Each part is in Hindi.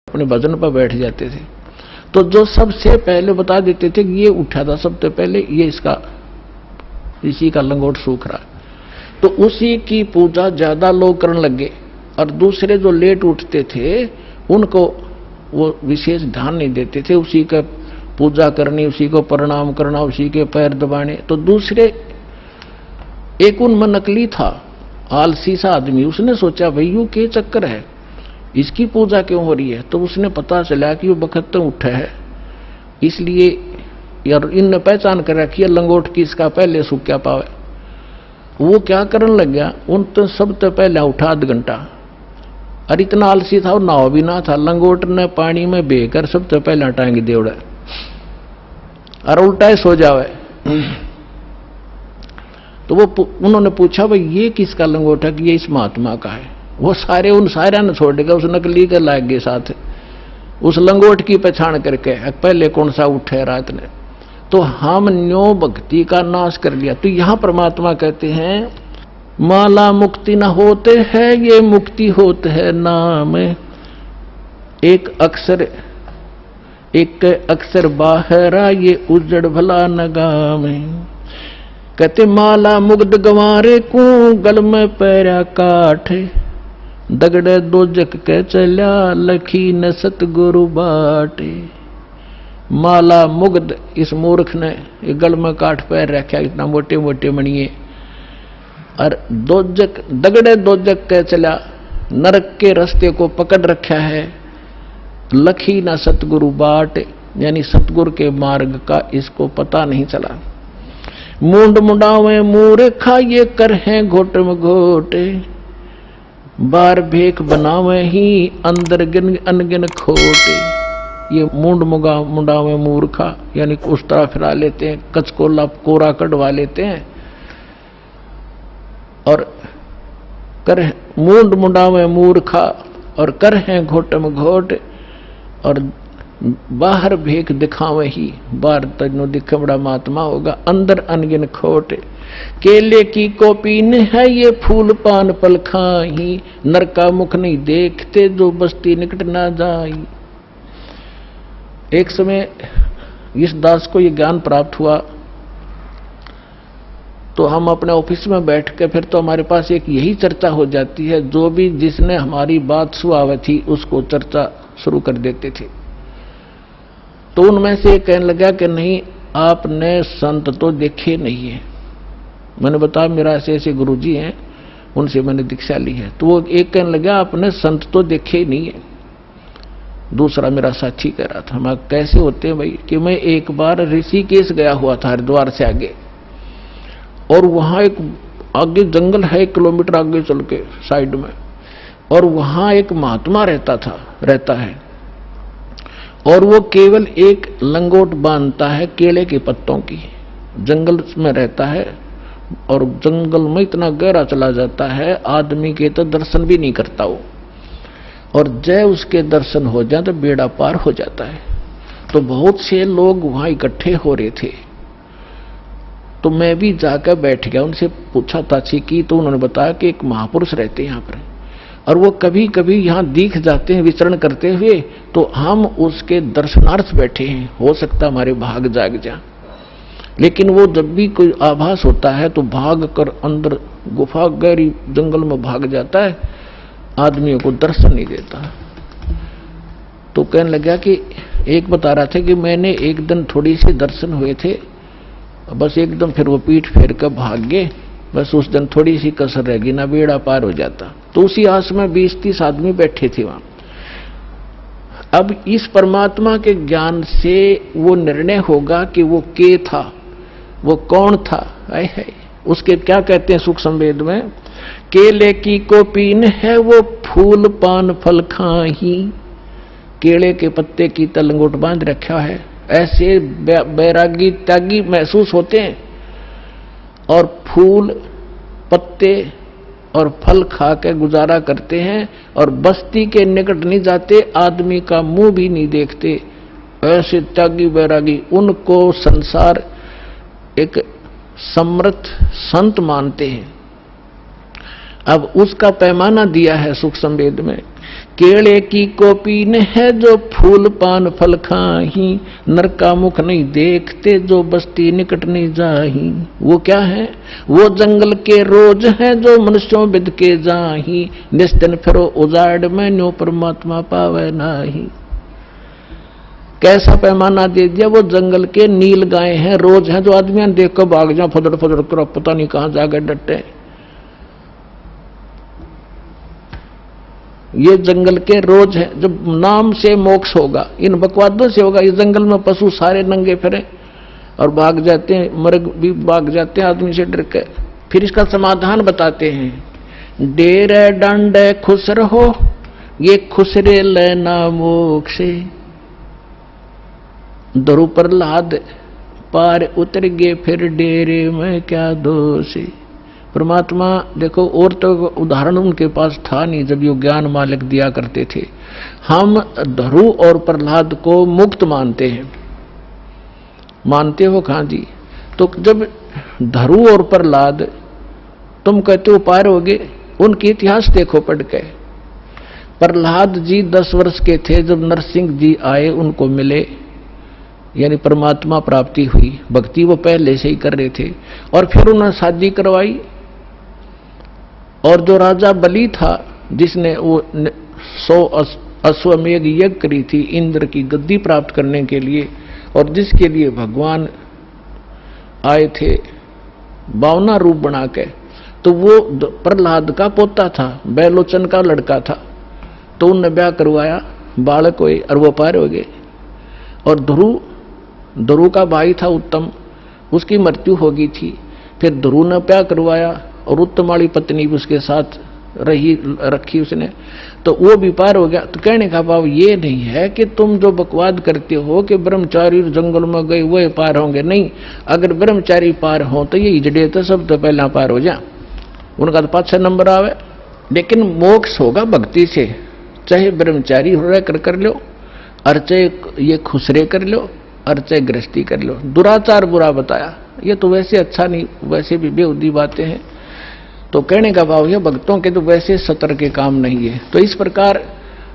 अपने भजन पर बैठ जाते थे तो जो सबसे पहले बता देते थे कि ये उठा था सबसे पहले, ये इसका इसी का लंगोट सूख रहा, तो उसी की पूजा ज्यादा लोग करने लगे। और दूसरे जो लेट उठते थे उनको वो विशेष ध्यान नहीं देते थे, उसी का पूजा करनी, उसी को प्रणाम करना, उसी के पैर दबाने। तो दूसरे एक उनमें नकली था, आलसी सा आदमी, उसने सोचा भाई यू के चक्कर है, इसकी पूजा क्यों हो रही है। तो उसने पता चला कि वो बखत उठा है, इसलिए यार इनने पहचान कर रखी है लंगोट की, इसका पहले सूख क्या पावे। वो क्या करने लग गया, उन तो सब तो पहले उठा आध घंटा, और इतना आलसी था और नाव भी ना था, लंगोट ने पानी में बेकर सब तो पहले टांग देवड़ा और उल्टा ही सो जावे। तो वो उन्होंने पूछा भाई ये किसका लंगोट है, कि ये इस महात्मा का है। वो सारे उन सारे ने छोड़ देगा, उस नकली के लाग गए साथ, उस लंगोट की पहचान करके पहले कौन सा उठे रात ने। तो हम न्यो भक्ति का नाश कर लिया। तो यहां परमात्मा कहते हैं माला मुक्ति न होते है, ये मुक्ति होते है नाम। एक अक्षर बाहरा, ये उजड़ भला नगाम। कहते माला मुग्ध गंवारे को, गल में पैरा काठ। दगड़े दोजक के चल्या, लखी न सतगुरु बाटे। माला मुग्ध, इस मूर्ख ने गल में काठ पैर रखा, इतना मोटे मोटे मणिये। और दोजक, दगड़े दोजक के चला, नरक के रास्ते को पकड़ रखा है। लखी ना सतगुरु बाट, यानी सतगुरु के मार्ग का इसको पता नहीं चला। मूंड मुंडावे मूर्खा, ये कर हैं घोट में घोटे। बार भेख बनावे ही, अंदर गिन अनगिन खोटे। ये मूंड मुंडावे मूर्खा, यानी उस तरह फिरा लेते हैं, कचकोला कोरा कटवा लेते हैं। और कर मूंड मुंडावे मूर्खा, और कर हैं घोट में घोट। और बाहर भेख दिखावे ही, बाहर तजनो दिखे बड़ा महात्मा होगा, अंदर अनगिन खोट। केले की कोपीन है, ये फूल पान पल खाही। नर का मुख नहीं देखते, जो बस्ती निकट ना जाई। एक समय इस दास को ये ज्ञान प्राप्त हुआ, तो हम अपने ऑफिस में बैठ के फिर तो हमारे पास एक यही चर्चा हो जाती है, जो भी जिसने हमारी बात सुनाई थी उसको चर्चा शुरू कर देते थे। तो उनमें से एक कहने लगा कि नहीं आपने संत तो देखे नहीं है। मैंने बताया मेरा ऐसे ऐसे गुरुजी हैं, उनसे मैंने दीक्षा ली है। तो वो एक कहने लगा आपने संत तो देखे ही नहीं है। दूसरा मेरा साथी कह रहा था, मैं कैसे होते हैं भाई, कि मैं एक बार ऋषिकेश गया हुआ था, हरिद्वार से आगे, और वहां एक आगे जंगल है, 1 किलोमीटर आगे चल के साइड में, और वहां एक महात्मा रहता है, और वो केवल एक लंगोट बांधता है केले के पत्तों की। जंगल में रहता है, और जंगल में इतना गहरा चला जाता है, आदमी के तो दर्शन भी नहीं करता वो, और जय उसके दर्शन हो जाए तो बेड़ा पार हो जाता है। तो बहुत से लोग वहां इकट्ठे हो रहे थे, तो मैं भी जाकर बैठ गया, उनसे पूछा ताछी की, तो उन्होंने बताया कि एक महापुरुष रहते हैं यहाँ पर, और वो कभी कभी यहाँ दिख जाते हैं विचरण करते हुए, तो हम उसके दर्शनार्थ बैठे हैं, हो सकता हमारे भाग जाग जा। लेकिन वो जब भी कोई आभास होता है तो भाग कर अंदर गुफा गहरी जंगल में भाग जाता है, आदमियों को दर्शन नहीं देता। तो कहने लगा कि एक बता रहा था कि मैंने एक दिन थोड़ी सी दर्शन हुए थे, बस एकदम फिर वो पीठ फेर कर भाग गए, बस उस दिन थोड़ी सी कसर रह गई, ना बेड़ा पार हो जाता। तो उसी आस में 20-30 आदमी बैठे थे वहां। अब इस परमात्मा के ज्ञान से वो निर्णय होगा कि वो के था, वो कौन था। है उसके क्या कहते हैं सुख संवेद में, केले की कोपीन है, वो फूल पान फल खाही। केले के पत्ते की तलंगोट बांध रखा है, ऐसे बैरागी त्यागी महसूस होते हैं, और फूल पत्ते और फल खा के गुजारा करते हैं, और बस्ती के निकट नहीं जाते, आदमी का मुंह भी नहीं देखते। ऐसे त्यागी बैरागी, उनको संसार एक समर्थ संत मानते हैं। अब उसका पैमाना दिया है सुख संवेद में। केले की कोपीन है जो फूल पान फल खाही, नर का मुख नहीं देखते जो बस्ती निकट नहीं जाही। वो क्या है? वो जंगल के रोज है जो मनुष्यों बिद के जाही, निस्तिन फिरो उजाड़ में न्यो परमात्मा पावे नाही। कैसा पैमाना दे दिया? वो जंगल के नील गाय हैं, रोज हैं जो आदमियां देख कर भाग जाए, फदड़ फदड़ कर पता नहीं कहां जाकर डटे। ये जंगल के रोज है, जब नाम से मोक्ष होगा, इन बकवादों से होगा। ये जंगल में पशु सारे नंगे फिरे और भाग जाते हैं, मर्ग भी भाग जाते हैं आदमी से डर के। फिर इसका समाधान बताते हैं। डेरे डंडे खुश रहो, ये खुसरे लेना मोक्षे। दरु प्रहलाद पार उतर गए, फिर डेरे में क्या दोष। परमात्मा देखो, और तो उदाहरण उनके पास था नहीं जब ये ज्ञान मालिक दिया करते थे। हम धरु और प्रहलाद को मुक्त मानते हैं। मानते हो कहां जी? तो जब धरु और प्रहलाद तुम कहते हो पार हो गए, उनके इतिहास देखो पढ़ के। प्रहलाद जी 10 वर्ष के थे जब नरसिंह जी आए, उनको मिले, यानी परमात्मा प्राप्ति हुई। भक्ति वो पहले से ही कर रहे थे और फिर उन्होंने शादी करवाई। और जो राजा बलि था, जिसने वो 100 अश्वमेध यज्ञ करी थी इंद्र की गद्दी प्राप्त करने के लिए, और जिसके लिए भगवान आए थे 52 रूप बना के, तो वो प्रहलाद का पोता था, बैलोचन का लड़का था। तो उनने ब्याह करवाया, बालक हुए और वो पार हो गए। और ध्रुव का भाई था उत्तम, उसकी मृत्यु हो गई थी। फिर ध्रुव ने ब्याह करवाया और उत्तम वाली पत्नी भी उसके साथ रखी उसने, तो वो भी पार हो गया। तो कहने का भाव ये नहीं है कि तुम जो बकवाद करते हो कि ब्रह्मचारी जंगल में गए वो पार होंगे। नहीं, अगर ब्रह्मचारी पार हो तो ये इजड़े तो सब तो पहला पार हो जा, उनका तो 5-6 नंबर आवे। लेकिन मोक्ष होगा भक्ति से, चाहे ब्रह्मचारी हो रहा कर लो, और चाहे ये खुसरे कर लो, और चाहे गृहस्थी कर लो। दुराचार बुरा बताया, ये तो वैसे अच्छा नहीं, वैसे भी बेहुदी बातें हैं। तो कहने का भाव है भक्तों के तो वैसे सतर के काम नहीं है। तो इस प्रकार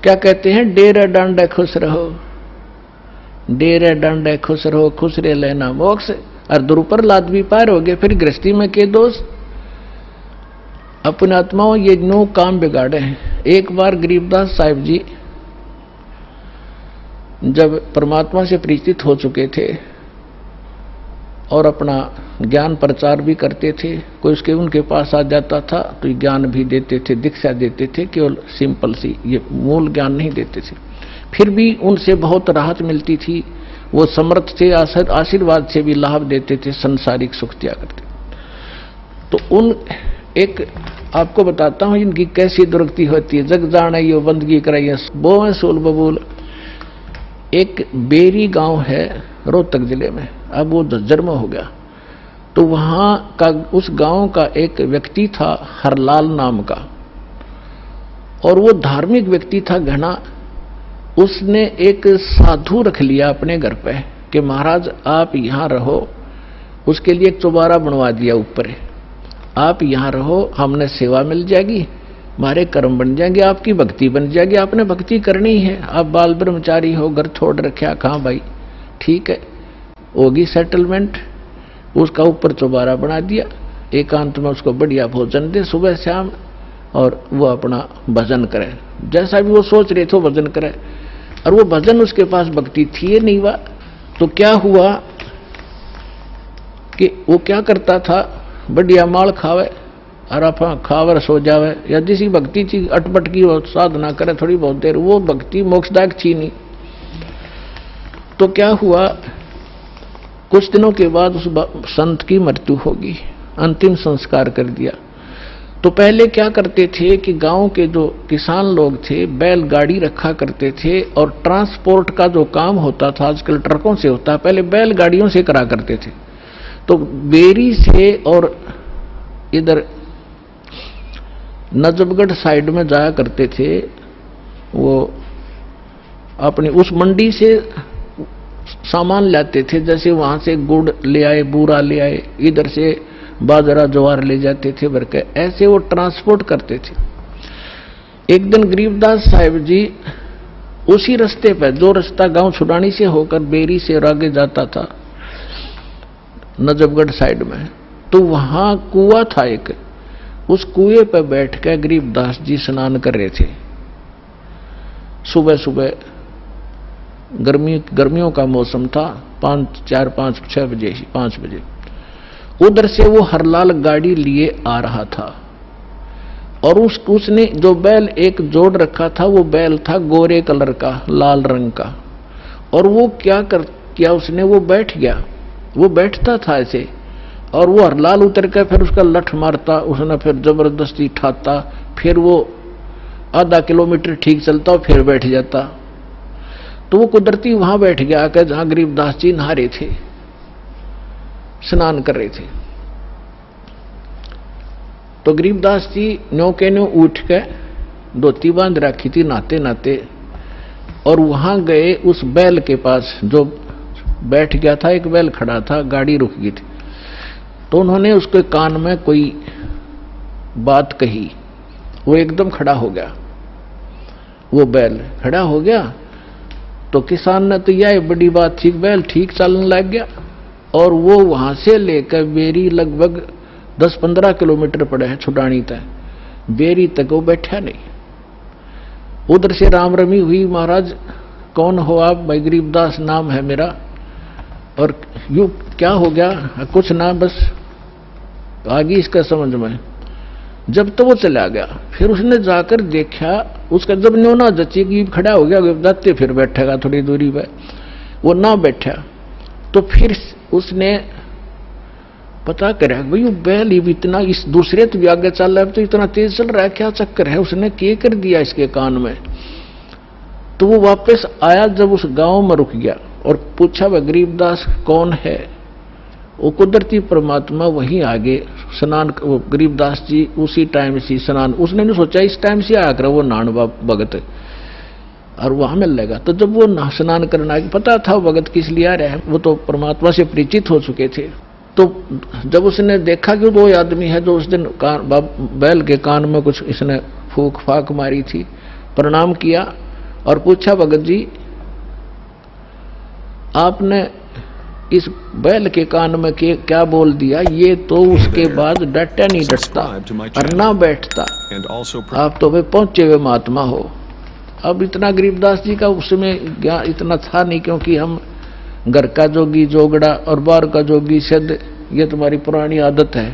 क्या कहते हैं? डेरे डांडे खुश रहो, डेरे डांडे खुश रहो, खुसरे लेना मोक्ष। और दुरुपर लाद भी पार हो गए, फिर गृहस्थी में के दोष। अपने आत्माओं ये नो काम बिगाड़े हैं। एक बार गरीबदास साहिब जी जब परमात्मा से परिचित हो चुके थे और अपना ज्ञान प्रचार भी करते थे, कोई उसके उनके पास आ जाता था तो ज्ञान भी देते थे, दीक्षा देते थे, केवल सिंपल सी, ये मूल ज्ञान नहीं देते थे। फिर भी उनसे बहुत राहत मिलती थी, वो समर्थ थे, आशीर्वाद से भी लाभ देते थे, संसारिक सुख दिया करते। तो उन एक आपको बताता हूं इनकी कैसी दुर्गति होती है। जग जाने यो बंदगी कराइए बोए सोल बबूल। एक बेरी गांव है रोहतक जिले में, अब वो जन्म हो गया। तो वहां का उस गांव का एक व्यक्ति था हरलाल नाम का, और वो धार्मिक व्यक्ति था घना। उसने एक साधु रख लिया अपने घर पे कि महाराज आप यहां रहो। उसके लिए एक चौबारा बनवा दिया ऊपर, आप यहां रहो, हमने सेवा मिल जाएगी, हमारे कर्म बन जाएंगे, आपकी भक्ति बन जाएगी। आपने भक्ति करनी है, आप बाल ब्रह्मचारी हो, घर छोड़ रखा, कहाँ भाई, ठीक है, होगी सेटलमेंट। उसका ऊपर चौबारा बना दिया, एकांत में उसको बढ़िया भोजन दे सुबह शाम, और वो अपना भजन करे, जैसा भी वो सोच रहे थे भजन करे। और वो भजन उसके पास भक्ति थी ये नहीं हुआ। तो क्या हुआ कि वो क्या करता था, बढ़िया माल खावे और आप खावर सो जावे, या जिसी भक्ति थी अटपट की वो साधना करे थोड़ी बहुत देर, वो भक्ति मोक्षदायक थी नहीं। तो क्या हुआ, कुछ दिनों के बाद उस संत की मृत्यु होगी, अंतिम संस्कार कर दिया। तो पहले क्या करते थे कि गांव के जो किसान लोग थे बैलगाड़ी रखा करते थे, और ट्रांसपोर्ट का जो काम होता था आजकल ट्रकों से होता है, पहले बैलगाड़ियों से करा करते थे। तो बेरी से और इधर नजफगढ़ साइड में जाया करते थे, वो अपनी उस मंडी से सामान लाते थे, जैसे वहां से गुड़ ले आए, बूरा ले आए, इधर से बाजरा ज्वार ले जाते थे भर के, ऐसे वो ट्रांसपोर्ट करते थे। एक दिन गरीबदास साहिब जी उसी रास्ते पर, जो रास्ता गांव छुड़ानी से होकर बेरी से और आगे जाता था नजफगढ़ साइड में, तो वहां कुआं था एक, उस कुएं पर बैठ कर गरीबदास जी स्नान कर रहे थे। सुबह सुबह गर्मियों का मौसम था, 5 बजे उधर से वो हरलाल गाड़ी लिए आ रहा था और उसने जो बैल एक जोड़ रखा था, वो बैल था गोरे कलर का, लाल रंग का, और वो क्या उसने, वो बैठ गया, वो बैठता था ऐसे, और वो हरलाल उतर कर फिर उसका लठ मारता, उसने फिर जबरदस्ती ठाता, फिर वो आधा किलोमीटर ठीक चलता और फिर बैठ जाता। तो वो कुदरती वहां बैठ गया आकर जहां गरीबदास जी नहा रहे थे, स्नान कर रहे थे। तो गरीबदास जी न्यो के न्यो उठ के धोती बांध रखी थी नहाते नहाते, और वहां गए उस बैल के पास जो बैठ गया था, एक बैल खड़ा था, गाड़ी रुक गई थी। तो उन्होंने उसके कान में कोई बात कही, वो एकदम खड़ा हो गया, वो बैल खड़ा हो गया। तो किसान ने तो यह बड़ी बात थी, बैल ठीक चलने लग गया, और वो वहां से लेकर बेरी लगभग 10-15 किलोमीटर पड़े है छुटानी तक, बेरी तक वो बैठा नहीं। उधर से राम रमी हुई, महाराज कौन हो आप? भाई गरीबदास नाम है मेरा, और यू क्या हो गया? कुछ ना, बस आगे इसका समझ में। जब तो वो चला गया, फिर उसने जाकर देखा, उसका जब न्यो ना जची कि खड़ा हो गया, जाते फिर बैठेगा थोड़ी दूरी पे, वो ना बैठा। तो फिर उसने पता करा भाई वो बैल ही इतना, इस दूसरे तो भी आगे चल रहा है, तो इतना तेज चल रहा है, क्या चक्कर है? उसने क्या कर दिया इसके कान में? तो वो वापस आया, जब उस गांव में रुक गया और पूछा वह गरीबदास कौन है? वो कुदरती परमात्मा वहीं आगे स्नान, वो गरीबदास जी उसी टाइम से स्नान, उसने नहीं सोचा इस टाइम से आया कर वो नान भगत और वहां मिल लेगा। तो जब वो स्नान करना, पता था भगत किस लिए आ रहा है, वो तो परमात्मा से परिचित हो चुके थे। तो जब उसने देखा कि वो आदमी है जो उस दिन बैल के कान में कुछ इसने फूक फाक मारी थी, प्रणाम किया और पूछा भगत जी आपने इस बैल के कान में क्या बोल दिया? ये तो उसके बाद डटा नहीं डटता और ना बैठता, आप तो वे पहुंचे हुए महात्मा हो। अब इतना गरीबदास जी का उसमें ज्ञान इतना था नहीं, क्योंकि हम घर का जोगी जोगड़ा और बाहर का जोगी सिद्ध, ये तुम्हारी पुरानी आदत है।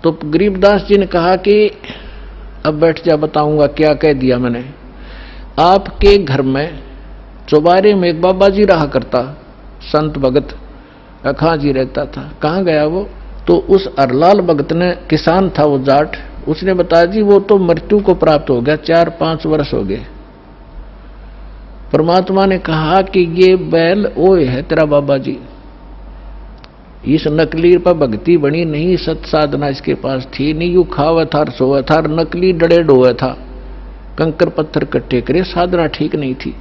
तो गरीबदास जी ने कहा कि अब बैठ जा, बताऊंगा क्या कह दिया मैंने। आपके घर में चौबारे में एक बाबा जी रहा करता, संत भगत अखा जी रहता था। कहाँ गया वो? तो उस अरलाल भगत ने, किसान था वो जाट, उसने बताया जी वो तो मृत्यु को प्राप्त हो गया, 4-5 वर्ष हो गए। परमात्मा ने कहा कि ये बैल ओए है तेरा बाबा जी, इस नकली पर भक्ति बनी नहीं, सत साधना इसके पास थी नहीं, यू खावा था सोवा था, नकली डड़े डोया था, कंकर पत्थर कट्टे करे, साधना ठीक नहीं थी।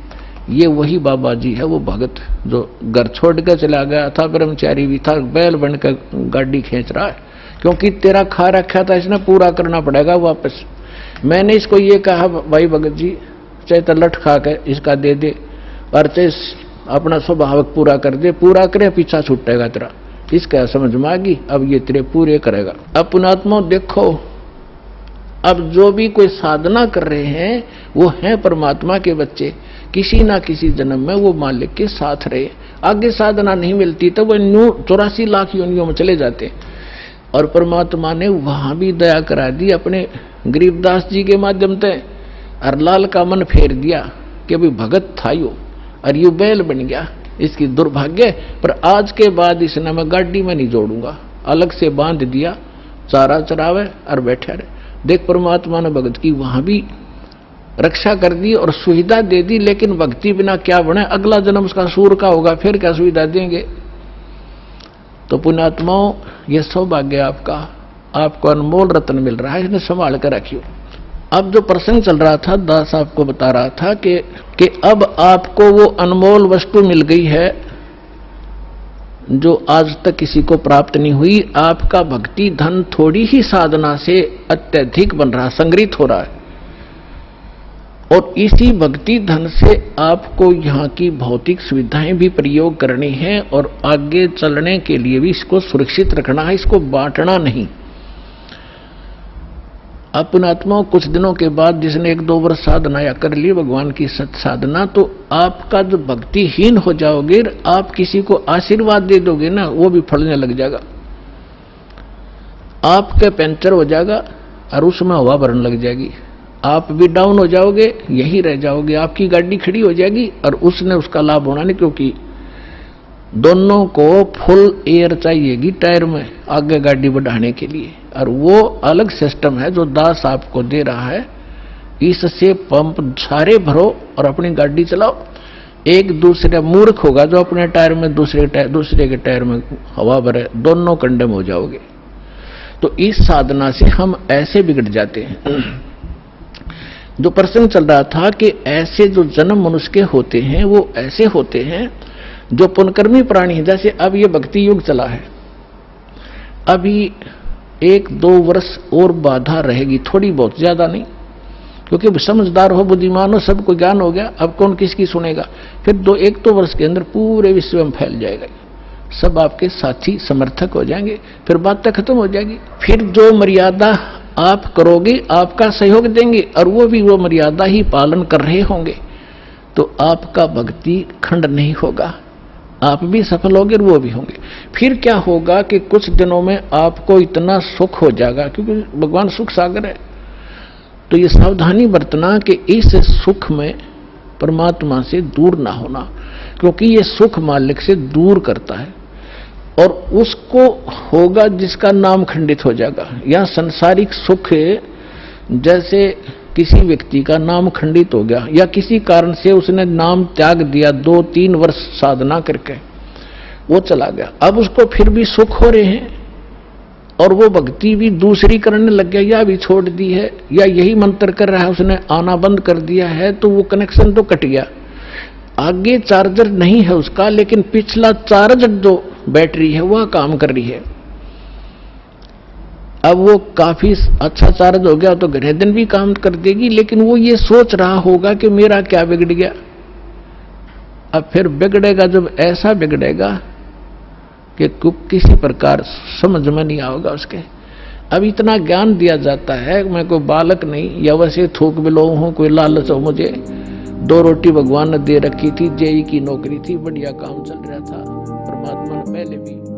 ये वही बाबा जी है, वो भगत जो घर छोड़ कर चला गया था, ब्रह्मचारी भी था, बैल बनकर गाड़ी खींच रहा है, क्योंकि तेरा खा रखा था इसने, पूरा करना पड़ेगा वापस। मैंने इसको ये कहा भाई भगत जी, चाहे तो लठ खा के इसका दे दे और चाहे अपना स्वभाव पूरा कर दे, पूरा करे पीछा छूटेगा तेरा। इसका समझ में आ गई, अब ये तेरे पूरे करेगा। अब पुणात्मा देखो, अब जो भी कोई साधना कर रहे हैं वो हैं परमात्मा के बच्चे, किसी ना किसी जन्म में वो मालिक के साथ रहे। आगे साधना नहीं मिलती तो वो 84 लाख योनियों में चले जाते, और परमात्मा ने वहां भी दया करा दी अपने गरीबदास जी के माध्यम से। अरलाल का मन फेर दिया कि अभी भगत था यो, और यू बैल बन गया, इसकी दुर्भाग्य। पर आज के बाद इसने मैं गाड़ी में नहीं जोड़ूंगा, अलग से बांध दिया, चारा चरावे और बैठे रहे। देख परमात्मा ने भगत की वहां भी रक्षा कर दी और सुविधा दे दी, लेकिन भक्ति बिना क्या बने? अगला जन्म उसका सूर का होगा, फिर क्या सुविधा देंगे? तो पुण्यात्माओं, ये सौभाग्य आपका, आपको अनमोल रत्न मिल रहा है, इसने संभाल कर रखियो। अब जो प्रसंग चल रहा था, दास आपको बता रहा था कि अब आपको वो अनमोल वस्तु मिल गई है जो आज तक किसी को प्राप्त नहीं हुई। आपका भक्ति धन थोड़ी ही साधना से अत्यधिक बन रहा, संग्रहित हो रहा है, और इसी भक्ति धन से आपको यहाँ की भौतिक सुविधाएं भी प्रयोग करनी है और आगे चलने के लिए भी इसको सुरक्षित रखना है, इसको बांटना नहीं। अपने आत्मा कुछ दिनों के बाद जिसने 1-2 वर्ष साधना या कर ली भगवान की सत साधना, तो आपका जो भक्तिहीन हो जाओगे, आप किसी को आशीर्वाद दे दोगे ना, वो भी फलने लग जाएगा। आपके पंचर हो जाएगा और उसमें हवा भरने लग जाएगी, आप भी डाउन हो जाओगे, यही रह जाओगे। आपकी गाड़ी खड़ी हो जाएगी और उसने उसका लाभ होना नहीं, क्योंकि दोनों को फुल एयर चाहिएगी टायर में आगे गाड़ी बढ़ाने के लिए, और वो अलग सिस्टम है जो दास आपको दे रहा है। इससे पंप सारे भरो और अपनी गाड़ी चलाओ। एक दूसरे मूर्ख होगा जो अपने टायर में दूसरे के टायर में हवा भरे, दोनों कंडम हो जाओगे। तो इस साधना से हम ऐसे बिगड़ जाते हैं। जो प्रसंग चल रहा था कि ऐसे जो जन्म मनुष्य के होते हैं वो ऐसे होते हैं जो पुनकर्मी प्राणी है। जैसे अब ये भक्ति युग चला है, अभी 1-2 वर्ष और बाधा रहेगी, थोड़ी बहुत, ज्यादा नहीं, क्योंकि समझदार हो, बुद्धिमान हो, सबको ज्ञान हो गया, अब कौन किसकी सुनेगा। फिर 1-2 वर्ष के अंदर पूरे विश्व में फैल जाएगा, सब आपके साथी समर्थक हो जाएंगे, फिर बात खत्म हो जाएगी। फिर जो मर्यादा आप करोगे आपका सहयोग देंगे और वो भी वो मर्यादा ही पालन कर रहे होंगे, तो आपका भक्ति खंड नहीं होगा, आप भी सफल होंगे और वो भी होंगे। फिर क्या होगा कि कुछ दिनों में आपको इतना सुख हो जाएगा, क्योंकि भगवान सुख सागर है। तो ये सावधानी बरतना कि इस सुख में परमात्मा से दूर ना होना, क्योंकि ये सुख मालिक से दूर करता है, और उसको होगा जिसका नाम खंडित हो जाएगा। या सांसारिक सुख, जैसे किसी व्यक्ति का नाम खंडित हो गया या किसी कारण से उसने नाम त्याग दिया, 2-3 वर्ष साधना करके वो चला गया, अब उसको फिर भी सुख हो रहे हैं और वो भक्ति भी दूसरी करने लग गया, या भी छोड़ दी है, या यही मंत्र कर रहा है, उसने आना बंद कर दिया है, तो वो कनेक्शन तो कट गया। आगे चार्जर नहीं है उसका, लेकिन पिछला चार्ज जो बैटरी है वह काम कर रही है। अब वो काफी अच्छा चार्ज हो गया तो घने दिन भी काम कर देगी, लेकिन वो ये सोच रहा होगा कि मेरा क्या बिगड़ गया। अब फिर बिगड़ेगा, जब ऐसा बिगड़ेगा कि किसी प्रकार समझ में नहीं आएगा उसके। अब इतना ज्ञान दिया जाता है, मैं कोई बालक नहीं या वैसे थूक बिलो हूं, कोई लालच हो मुझे। 2 रोटी भगवान ने दे रखी थी, जेई की नौकरी थी, बढ़िया काम चल रहा था, परमात्मा ने पहले भी